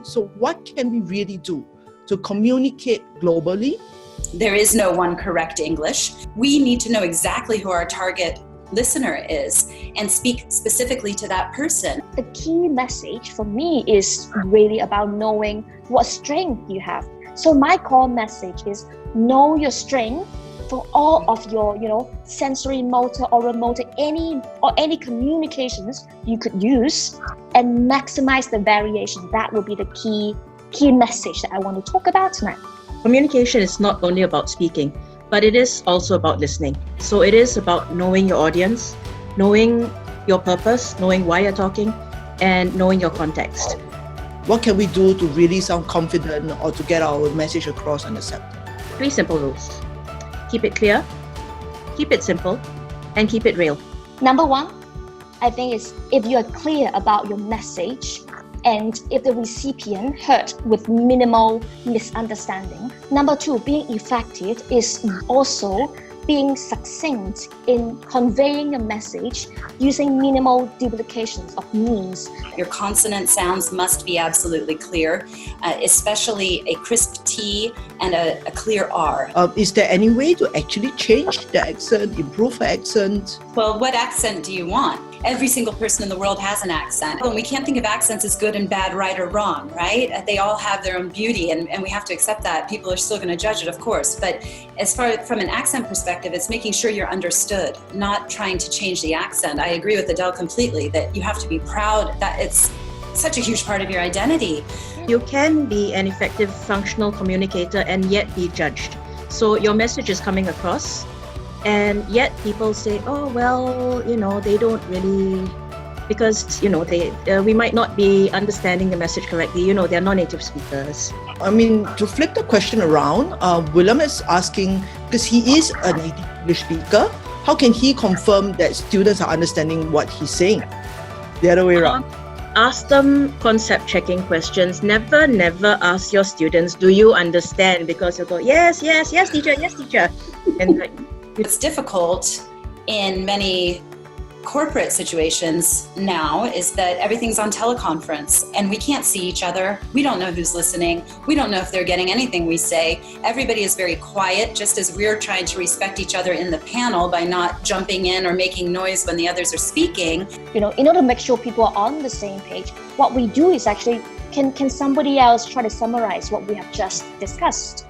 So what can we really do to communicate globally? There is no one correct English. We need to know exactly who our target listener is and speak specifically to that person. The key message for me is really about knowing what strength you have. So my core message is know your strength for all of your, sensory motor, oral motor, any communications you could use, and maximize the variation. That will be the key message that I want to talk about tonight. Communication is not only about speaking, but it is also about listening. So it is about knowing your audience, knowing your purpose, knowing why you're talking, and knowing your context. What can we do to really sound confident or to get our message across and accepted? 3 simple rules. Keep it clear, keep it simple, and keep it real. Number 1, I think is if you are clear about your message and if the recipient heard with minimal misunderstanding. Number 2, being effective is also being succinct in conveying a message using minimal duplications of meanings. Your consonant sounds must be absolutely clear, especially a crisp T and a clear R. Is there any way to actually change the accent, improve the accent? Well, what accent do you want? Every single person in the world has an accent. And we can't think of accents as good and bad, right or wrong, right? They all have their own beauty, and we have to accept that. People are still going to judge it, of course. But as far from an accent perspective, it's making sure you're understood, not trying to change the accent. I agree with Adele completely that you have to be proud that it's such a huge part of your identity. You can be an effective functional communicator and yet be judged. So your message is coming across, and yet people say, oh, well, they don't really, because, we might not be understanding the message correctly. They're non-native speakers. I mean, to flip the question around, Willem is asking, because he is a native English speaker, how can he confirm that students are understanding what he's saying? The other way around. Ask them concept checking questions. Never ask your students, do you understand? Because you'll go, yes, teacher. And it's difficult in many corporate situations now is that everything's on teleconference and we can't see each other. We don't know who's listening. We don't know if they're getting anything we say. Everybody is very quiet, just as we're trying to respect each other in the panel by not jumping in or making noise when the others are speaking. In order to make sure people are on the same page, what we do is actually, can somebody else try to summarize what we have just discussed?